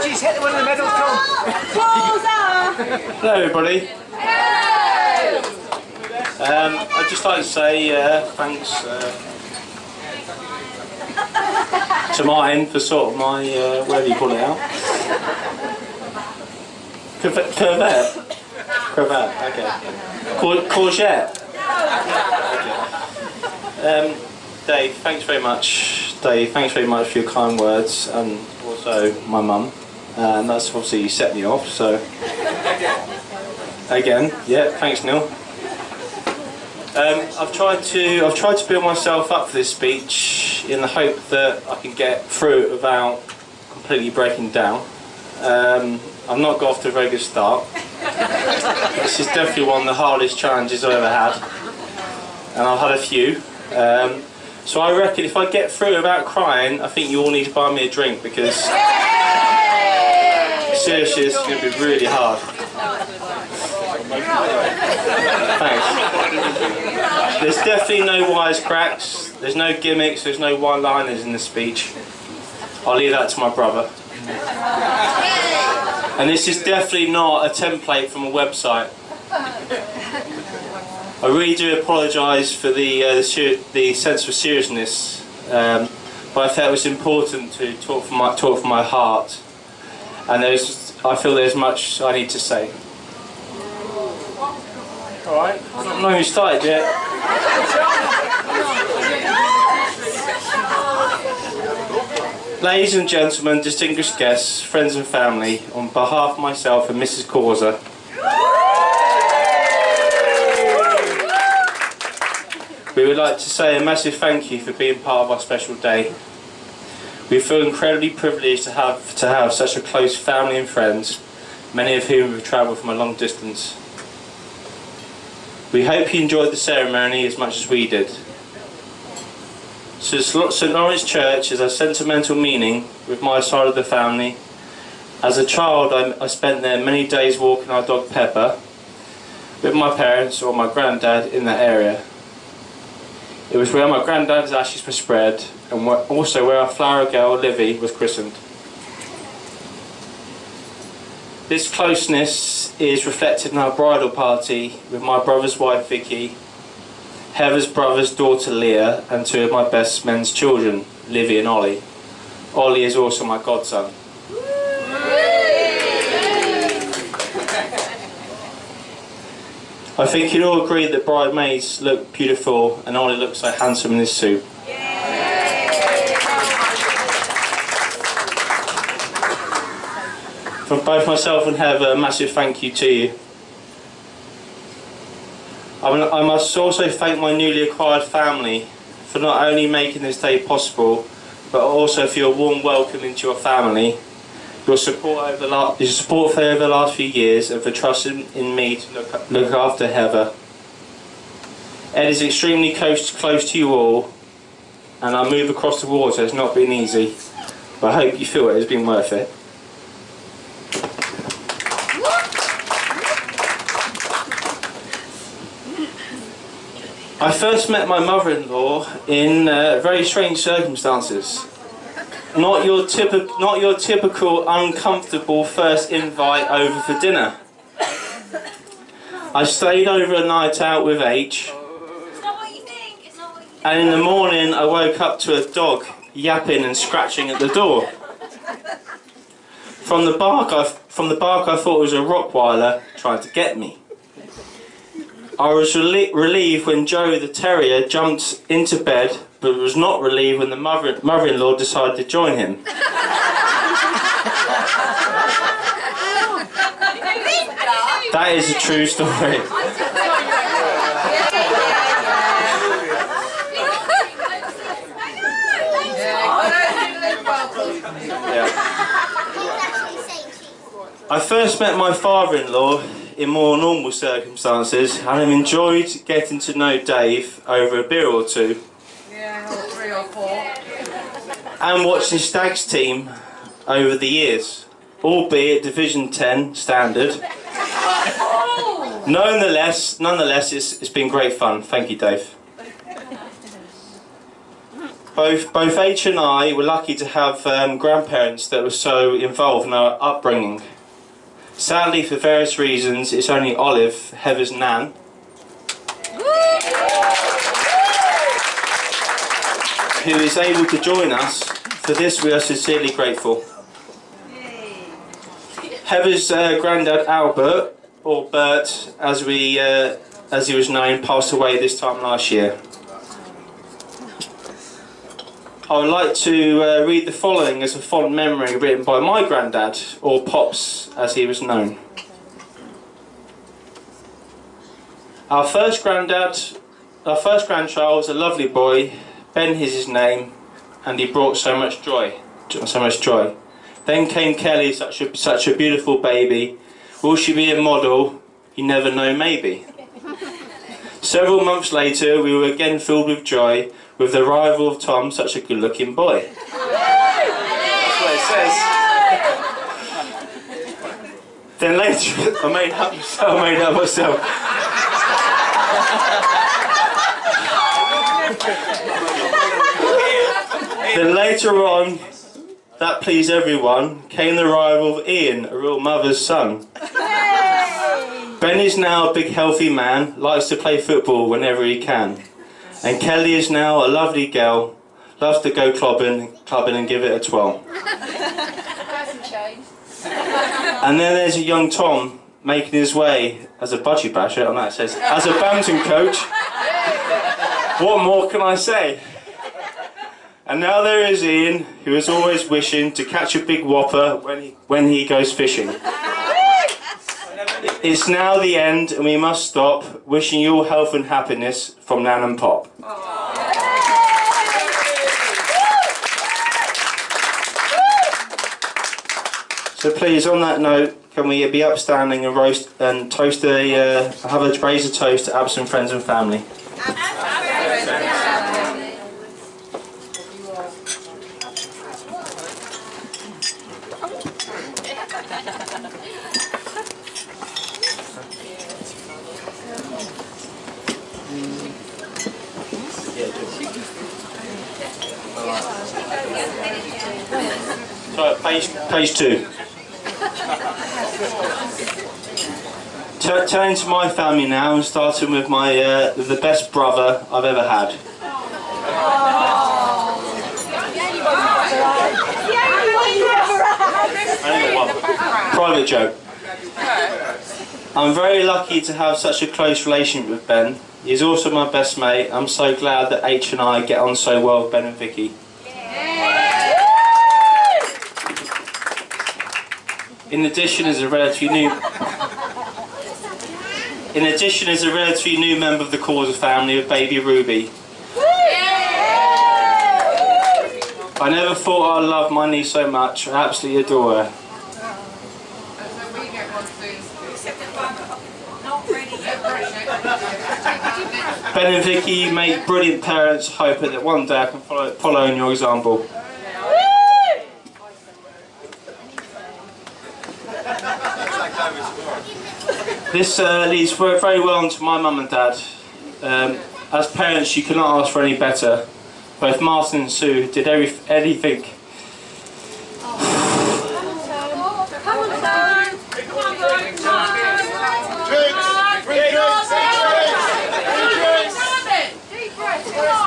Judges, hit when the medals come. Hello everybody. I'd just like to say thanks to Martin for sort of my, whatever you call it out. Cravat, okay. Courgette. Okay. Dave, thanks very much. Dave, thanks very much for your kind words, and also my mum. And that's obviously set me off, so... Again, yeah, thanks Neil. I've tried to build myself up for this speech in the hope that I can get through it without completely breaking down. I've not got off to a very good start. This is definitely one of the hardest challenges I've ever had, and I've had a few. So I reckon if I get through without crying, I think you all need to buy me a drink, because seriously, it's going to be really hard. Thanks. There's definitely no wisecracks, there's no gimmicks, there's no one-liners in the speech. I'll leave that to my brother. And this is definitely not a template from a website. I really do apologise for the sense of seriousness, but I felt it was important to talk from my heart, and I feel there's much I need to say. Alright, I'm not even started yet. Ladies and gentlemen, distinguished guests, friends and family, on behalf of myself and Mrs. Causa, we would like to say a massive thank you for being part of our special day. We feel incredibly privileged to have such a close family and friends, many of whom have travelled from a long distance. We hope you enjoyed the ceremony as much as we did. So St Lawrence Church has a sentimental meaning with my side of the family. As a child, I spent there many days walking our dog Pepper with my parents or my granddad in that area. It was where my granddad's ashes were spread, and also where our flower girl Livy was christened. This closeness is reflected in our bridal party with my brother's wife Vicky, Heather's brother's daughter Leah, and two of my best men's children, Livy and Ollie. Ollie is also my godson. I think you'd all agree that bridesmaids look beautiful and Ollie looks so handsome in his suit. From both myself and Heather, a massive thank you to you. I must also thank my newly acquired family for not only making this day possible, but also for your warm welcome into your family, your support for over the last few years, and for trusting in me to look after Heather. Ed is extremely close to you all, and our move across the water has not been easy, but I hope you feel it has been worth it. I first met my mother-in-law in very strange circumstances. Not your typical uncomfortable first invite over for dinner. I stayed over a night out with H. It's not what you think. It's not what you think. And in the morning I woke up to a dog yapping and scratching at the door. From the bark I thought it was a Rottweiler trying to get me. I was relieved when Joe the terrier jumped into bed, but was not relieved when the mother-in-law decided to join him. That is a true story. Yeah. I first met my father-in-law in more normal circumstances, and I've enjoyed getting to know Dave over a beer or two. Yeah, or 3 or 4. And watching Stags team over the years, albeit Division 10 standard. Nonetheless, it's been great fun. Thank you, Dave. Both H and I were lucky to have grandparents that were so involved in our upbringing. Sadly, for various reasons, it's only Olive, Heather's nan, who is able to join us. For this we are sincerely grateful. Heather's granddad Albert, or Bert as he was known, passed away this time last year. I would like to read the following as a fond memory written by my granddad, or Pops as he was known. Our first grandchild was a lovely boy. Ben is his name, and he brought so much joy. Then came Kelly, such a beautiful baby. Will she be a model? You never know, maybe. Several months later, we were again filled with joy with the arrival of Tom, such a good-looking boy. That's what it says. Then later, I made up myself. Then later on, that pleased everyone, came the arrival of Ian, a real mother's son. Ben is now a big healthy man, likes to play football whenever he can. And Kelly is now a lovely girl, loves to go clubbing and give it a twirl. And then there's a young Tom making his way as a budgie basher, and that says, as a badminton coach. What more can I say? And now there is Ian, who is always wishing to catch a big whopper when he goes fishing. It's now the end, and we must stop. Wishing you all health and happiness from Nan and Pop. So please, on that note, can we be upstanding and raise a toast to absent friends and family? So, page 2. Turning to my family now, and starting with my the best brother I've ever had. Private joke. I'm very lucky to have such a close relationship with Ben. He's also my best mate. I'm so glad that H and I get on so well with Ben and Vicky. In addition, as a relatively new member of the Causer family of baby Ruby. I never thought I'd love my niece so much. I absolutely adore her. Ben and Vicky make brilliant parents, hoping that one day I can follow in your example. This leads very well onto my mum and dad. As parents, you cannot ask for any better. Both Martin and Sue did anything.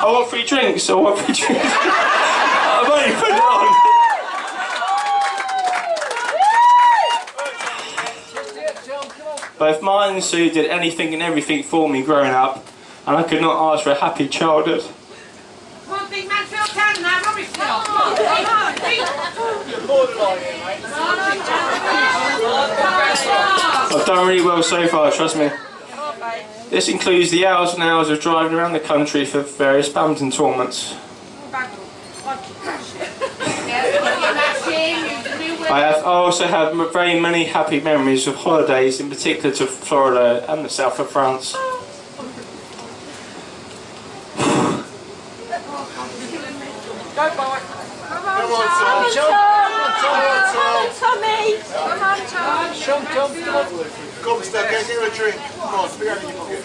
I want free drinks. I've only put it on. Both Martin and Sue did anything and everything for me growing up, and I could not ask for a happy childhood. I've done really well so far, trust me. This includes the hours and hours of driving around the country for various badminton tournaments. I also have very many happy memories of holidays, in particular to Florida and the south of France. Come, Steph, get him a drink. Come on, speak out of your pocket.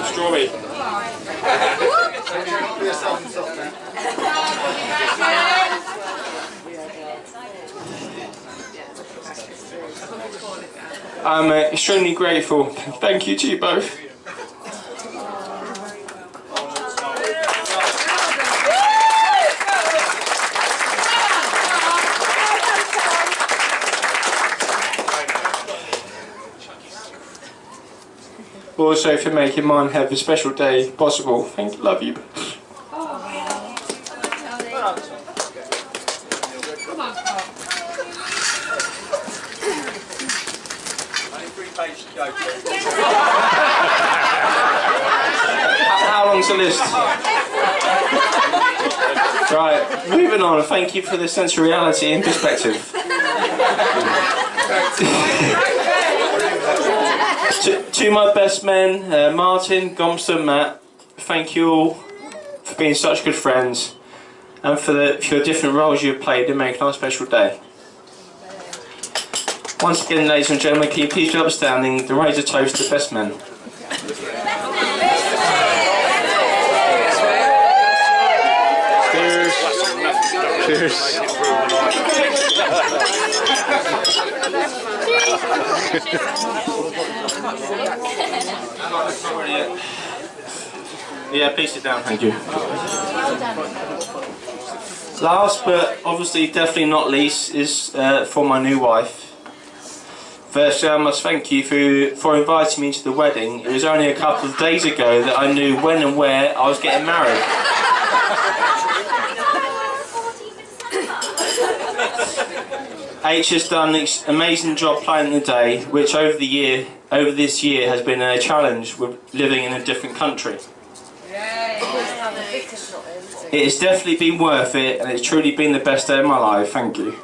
Strawberry. I'm extremely grateful. Thank you to you both. Also for making mine have a special day possible. Thank you, love you. How long's the list? Right, moving on. Thank you for the sense of reality and perspective. To my best men, Martin, Gomster, Matt, thank you all for being such good friends and for your different roles you've played in making our special day. Once again, ladies and gentlemen, can you please be upstanding to raise a toast to the best men. Cheers. Yeah, please sit down, thank you. Last but obviously definitely not least is for my new wife. Firstly, I must thank you for inviting me to the wedding. It was only a couple of days ago that I knew when and where I was getting married. H has done an amazing job planning the day, which over this year has been a challenge with living in a different country. It has definitely been worth it, and it's truly been the best day of my life. Thank you.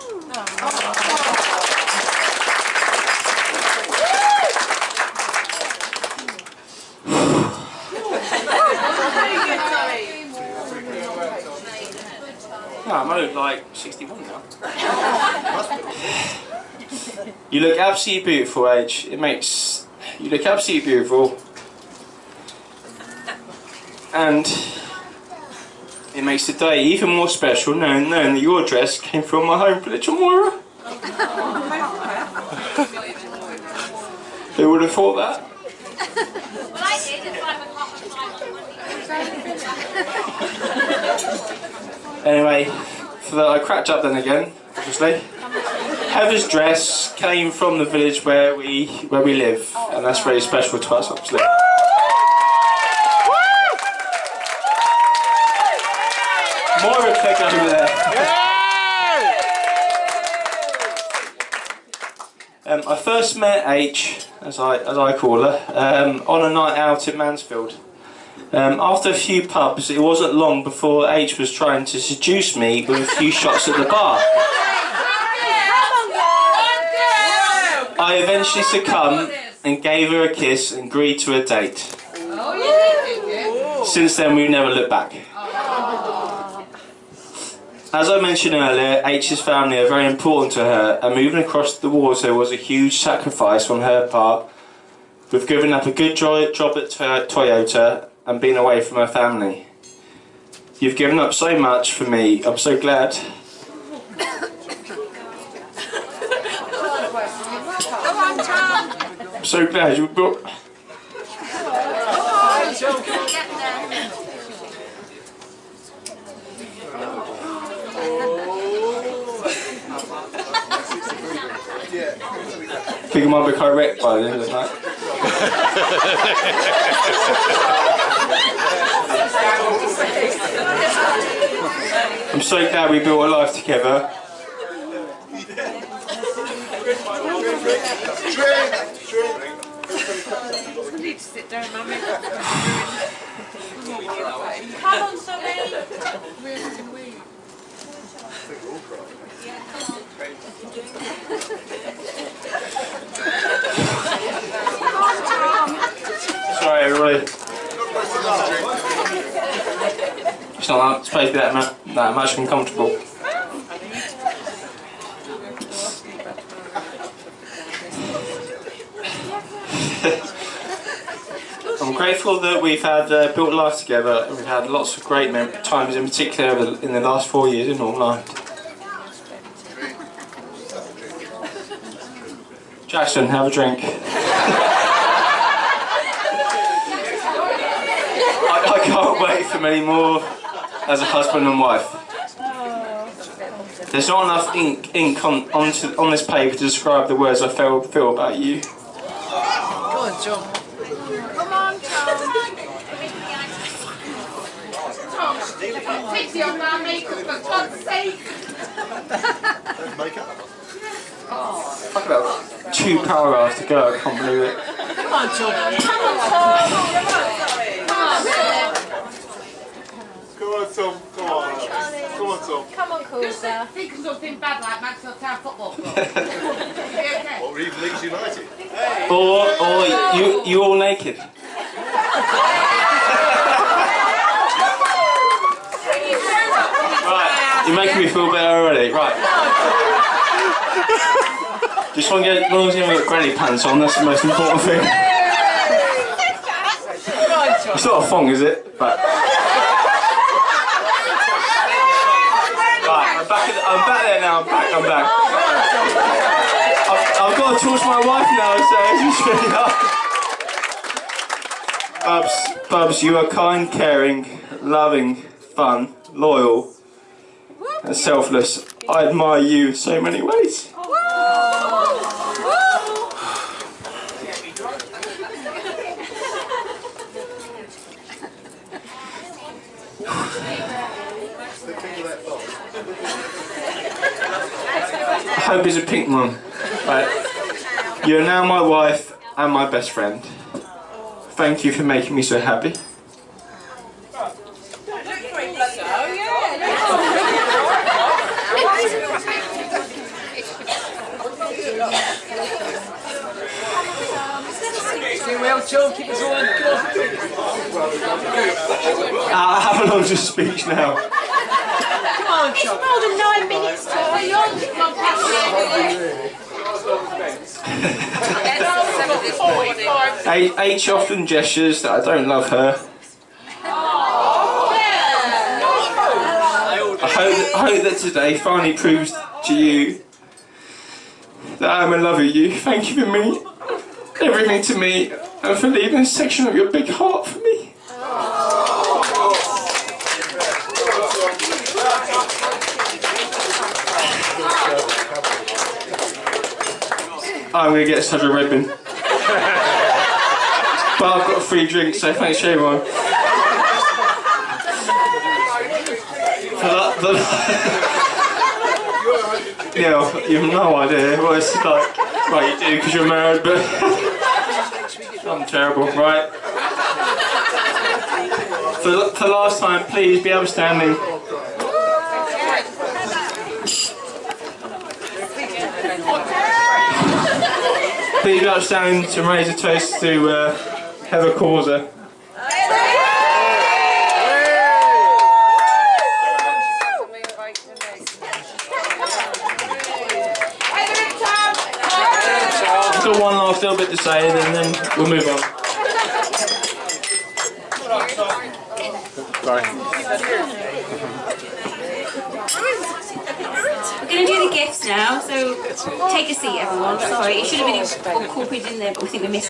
No, I'm only like 61 now. You look absolutely beautiful, H. You look absolutely beautiful. And it makes the day even more special knowing that your dress came from my home village of Moira. Who would have thought that? Well, I did at 5 o'clock on Friday. Anyway, for that I cracked up then again, obviously. Heather's dress came from the village where we live, and that's very special to us, obviously. Moira click over there. I first met H, as I call her, on a night out in Mansfield. After a few pubs, it wasn't long before H was trying to seduce me with a few shots at the bar. I eventually succumbed and gave her a kiss and agreed to a date. Since then, we've never looked back. As I mentioned earlier, H's family are very important to her, and moving across the water was a huge sacrifice on her part, with giving up a good job at Toyota and being away from her family. You've given up so much for me. I'm so glad. I'm so glad you brought. I think I might be quite wrecked by the end of the night. I'm so glad we built a life together. I need to sit down, Mummy. Come on, sorry. Sorry, everybody. It's not supposed to be that much uncomfortable. I'm grateful that we've had built life together. We've had lots of great times, in particular in the last 4 years in Northern Ireland. Jackson, have a drink. I can't wait for many more as a husband and wife. There's not enough ink on this paper to describe the words I feel about you. Go on, John. Come on, Tom. Take the old man makeup, for God's sake. Makeup. Fuck about 2 paragraphs to go, I can't believe it. Come on, John. Come on, Tom. Come on, Come on, Tom. Come on. Come on, Tom. Come on, Cooper. Think of something bad like Maxwell Town Football Club. Okay. Or even Leeds United. Or you all naked. Right, you're making me feel better already. Right. Just want to get, as long as you haven't got granny pants on, that's the most important thing. It's not a thong, is it? Right. Right, I'm back there now. I'm back. I've got to talk to my wife now, so as you should. Bubs, you are kind, caring, loving, fun, loyal, and selfless. I admire you in so many ways. I hope it's a pink one. Right. You're now my wife and my best friend. Thank you for making me so happy. Well, John, keep us on. I have a longer speech now. Come on, It's John. more than 9 minutes, Tom. You're come past H often gestures that I don't love her. I hope that today finally proves to you that I'm in love with you. Thank you for me, everything to me, and for leaving a section of your big heart for me. I'm going to get such a ribbon. But I've got a free drink, so thanks everyone. Yeah, you have no idea what it's like. Right, you do because you're married, but I'm terrible, right? For the last time, please be upstanding. Please be upstanding to raise a toast to Heather Causa. I've got one last little bit to say and then we'll move on. Sorry. We're going to do the gifts now, so take a seat everyone. Sorry, it should have been incorporated in there, but we think we missed